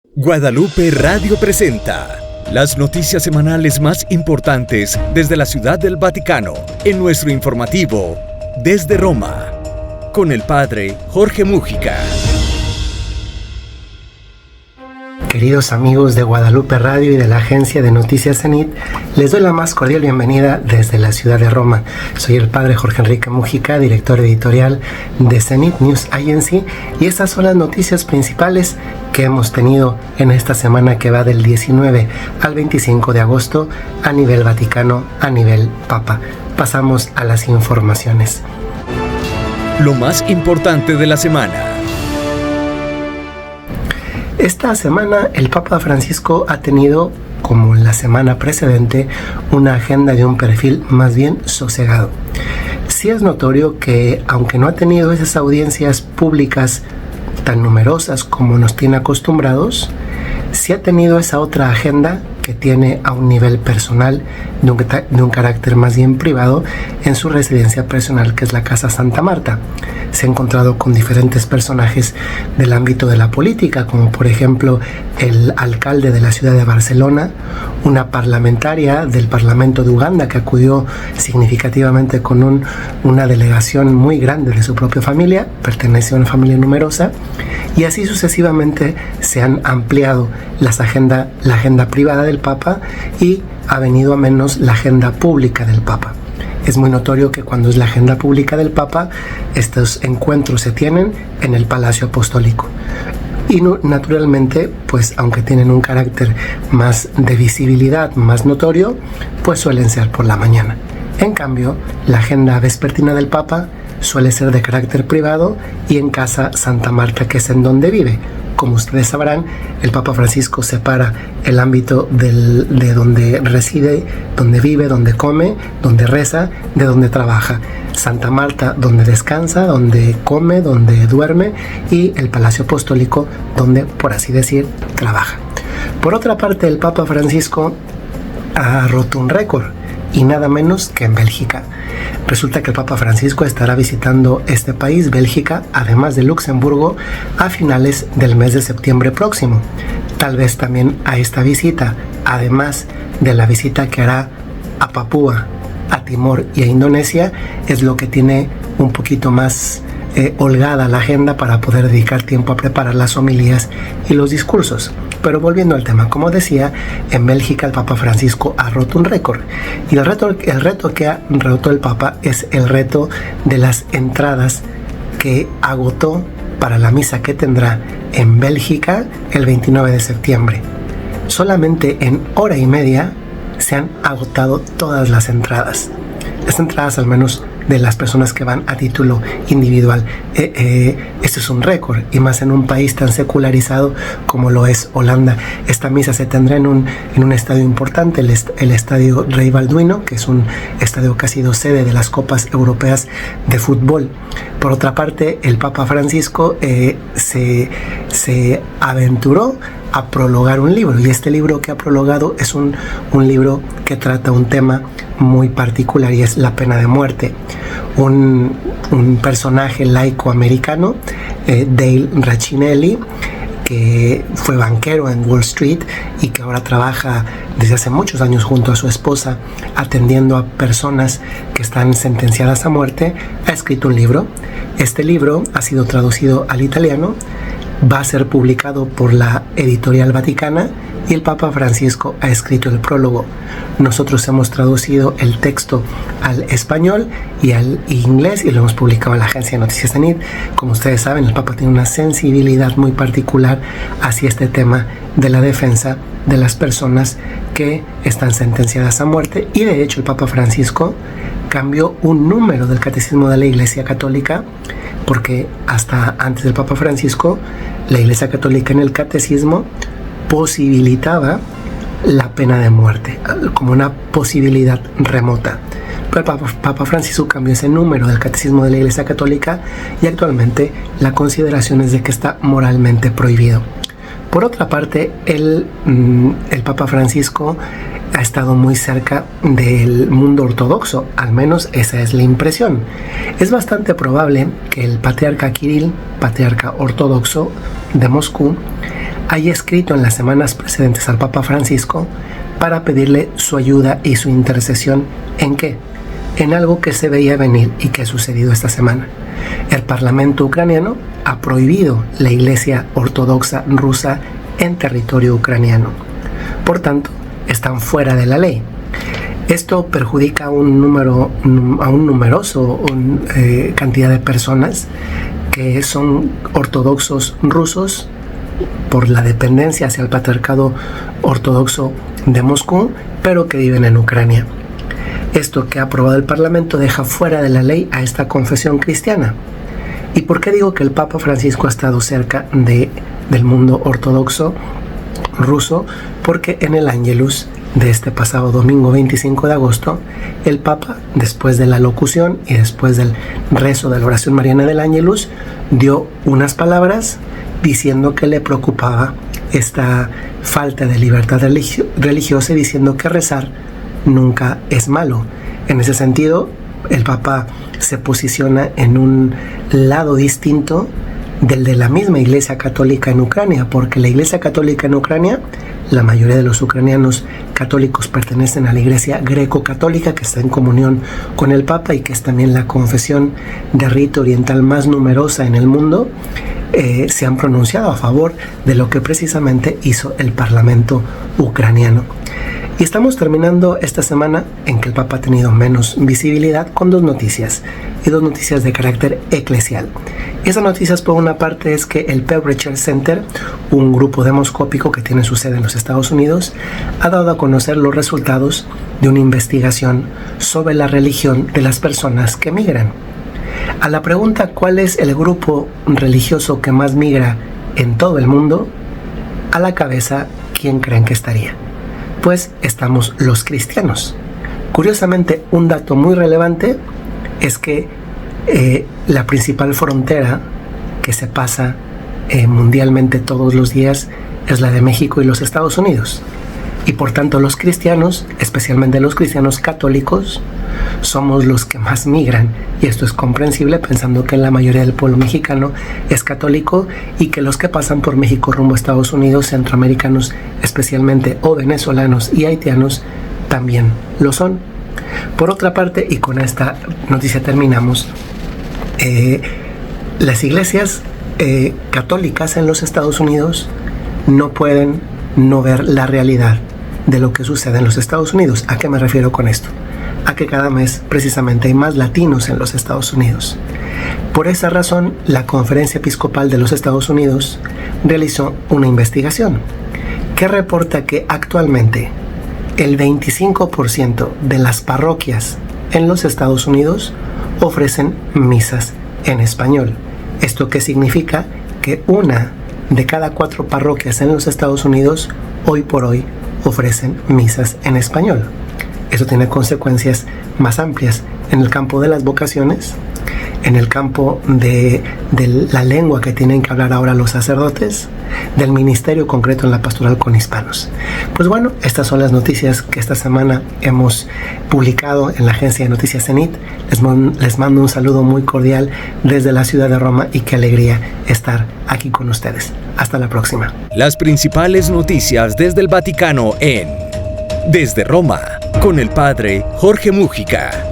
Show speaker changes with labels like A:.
A: Guadalupe Radio presenta las noticias semanales más importantes desde la Ciudad del Vaticano en nuestro informativo Desde Roma, con el Padre Jorge Múgica.
B: Queridos amigos de Guadalupe Radio y de la agencia de noticias Zenit, les doy la más cordial bienvenida desde la ciudad de Roma. Soy el Padre Jorge Enrique Múgica, director editorial de Zenit News Agency, y estas son las noticias principales que hemos tenido en esta semana que va del 19 al 25 de agosto a nivel Vaticano, a nivel Papa. Pasamos a las informaciones.
A: Lo más importante de la semana.
B: Esta semana el Papa Francisco ha tenido, como en la semana precedente, una agenda de un perfil más bien sosegado. Sí es notorio que, aunque no ha tenido esas audiencias públicas tan numerosas como nos tiene acostumbrados, sí ha tenido esa otra agenda que tiene a un nivel personal, de un carácter más bien privado, en su residencia personal, que es la Casa Santa Marta. Se ha encontrado con diferentes personajes del ámbito de la política, como por ejemplo el alcalde de la ciudad de Barcelona, una parlamentaria del Parlamento de Uganda que acudió significativamente con una delegación muy grande de su propia familia, pertenece a una familia numerosa, y así sucesivamente se han ampliado la agenda privada del Papa y ha venido a menos la agenda pública del Papa. Es muy notorio que cuando es la agenda pública del Papa, estos encuentros se tienen en el Palacio Apostólico. Y naturalmente, pues aunque tienen un carácter más de visibilidad, más notorio, pues suelen ser por la mañana. En cambio, la agenda vespertina del Papa suele ser de carácter privado y en Casa Santa Marta, que es en donde vive. Como ustedes sabrán, el Papa Francisco separa el ámbito de donde reside, donde vive, donde come, donde reza, de donde trabaja. Santa Marta, donde descansa, donde come, donde duerme, y el Palacio Apostólico, donde, por así decir, trabaja. Por otra parte, el Papa Francisco ha roto un récord, y nada menos que en Bélgica. Resulta que el Papa Francisco estará visitando este país, Bélgica, además de Luxemburgo, a finales del mes de septiembre próximo. Tal vez también a esta visita, además de la visita que hará a Papúa, a Timor y a Indonesia, es lo que tiene un poquito más holgada la agenda para poder dedicar tiempo a preparar las homilías y los discursos. Pero volviendo al tema, como decía, en Bélgica el Papa Francisco ha roto un récord. Y el reto que ha roto el Papa es el reto de las entradas que agotó para la misa que tendrá en Bélgica el 29 de septiembre. Solamente en hora y media se han agotado todas las entradas. Las entradas, al menos de las personas que van a título individual. Esto es un récord, y más en un país tan secularizado como lo es Holanda. Esta misa se tendrá en un estadio importante, el Estadio Rey Balduino, que es un estadio que ha sido sede de las Copas Europeas de Fútbol. Por otra parte, el Papa Francisco se aventuró a prologar un libro, y este libro que ha prologado es un libro que trata un tema muy particular, y es la pena de muerte. Un personaje laico americano, Dale Raccinelli, que fue banquero en Wall Street y que ahora trabaja desde hace muchos años junto a su esposa atendiendo a personas que están sentenciadas a muerte, ha escrito un libro. Este libro ha sido traducido al italiano, va a ser publicado por la Editorial Vaticana, y el Papa Francisco ha escrito el prólogo. Nosotros hemos traducido el texto al español y al inglés y lo hemos publicado en la agencia de noticias Zenit. Como ustedes saben, el Papa tiene una sensibilidad muy particular hacia este tema de la defensa de las personas que están sentenciadas a muerte, y de hecho el Papa Francisco cambió un número del Catecismo de la Iglesia Católica, porque hasta antes del Papa Francisco la Iglesia Católica en el Catecismo posibilitaba la pena de muerte como una posibilidad remota. Pero el Papa Francisco cambió ese número del Catecismo de la Iglesia Católica, y actualmente la consideración es de que está moralmente prohibido. Por otra parte, el Papa Francisco ha estado muy cerca del mundo ortodoxo, al menos esa es la impresión. Es bastante probable que el patriarca Kirill, patriarca ortodoxo de Moscú, haya escrito en las semanas precedentes al Papa Francisco para pedirle su ayuda y su intercesión ¿en qué? En algo que se veía venir y que ha sucedido esta semana. El Parlamento ucraniano ha prohibido la Iglesia Ortodoxa rusa en territorio ucraniano. Por tanto, están fuera de la ley. Esto perjudica a un numeroso cantidad de personas que son ortodoxos rusos por la dependencia hacia el patriarcado ortodoxo de Moscú, pero que viven en Ucrania. Esto que ha aprobado el Parlamento deja fuera de la ley a esta confesión cristiana. ¿Y por qué digo que el Papa Francisco ha estado cerca del mundo ortodoxo ruso? Porque en el Ángelus de este pasado domingo 25 de agosto, el Papa, después de la locución y después del rezo de la oración mariana del Ángelus, dio unas palabras diciendo que le preocupaba esta falta de libertad religiosa y diciendo que rezar nunca es malo. En ese sentido, el Papa se posiciona en un lado distinto del de la misma Iglesia Católica en Ucrania, porque la Iglesia Católica en Ucrania, la mayoría de los ucranianos católicos pertenecen a la Iglesia Greco-Católica, que está en comunión con el Papa y que es también la confesión de rito oriental más numerosa en el mundo. Se han pronunciado a favor de lo que precisamente hizo el Parlamento ucraniano. Y estamos terminando esta semana en que el Papa ha tenido menos visibilidad con dos noticias, y dos noticias de carácter eclesial. Esas noticias, por una parte, es que el Pew Research Center, un grupo demoscópico que tiene su sede en los Estados Unidos, ha dado a conocer los resultados de una investigación sobre la religión de las personas que migran. A la pregunta ¿cuál es el grupo religioso que más migra en todo el mundo?, a la cabeza, ¿quién creen que estaría? Pues estamos los cristianos. Curiosamente, un dato muy relevante es que la principal frontera que se pasa mundialmente todos los días es la de México y los Estados Unidos. Y por tanto los cristianos, especialmente los cristianos católicos, somos los que más migran. Y esto es comprensible pensando que la mayoría del pueblo mexicano es católico y que los que pasan por México rumbo a Estados Unidos, centroamericanos especialmente, o venezolanos y haitianos, también lo son. Por otra parte, y con esta noticia terminamos, las iglesias católicas en los Estados Unidos no pueden no ver la realidad de lo que sucede en los Estados Unidos. ¿A qué me refiero con esto? A que cada mes precisamente hay más latinos en los Estados Unidos. Por esa razón, la Conferencia Episcopal de los Estados Unidos realizó una investigación que reporta que actualmente el 25% de las parroquias en los Estados Unidos ofrecen misas en español. ¿Esto qué significa? Que una de cada 4 parroquias en los Estados Unidos hoy por hoy ofrecen misas en español. Eso tiene consecuencias más amplias en el campo de las vocaciones, en el campo de la lengua que tienen que hablar ahora los sacerdotes, del ministerio concreto en la pastoral con hispanos. Pues bueno, estas son las noticias que esta semana hemos publicado en la agencia de noticias CENIT. Les mando un saludo muy cordial desde la ciudad de Roma y qué alegría estar aquí con ustedes. Hasta la próxima.
A: Las principales noticias desde el Vaticano en Desde Roma, con el Padre Jorge Múgica.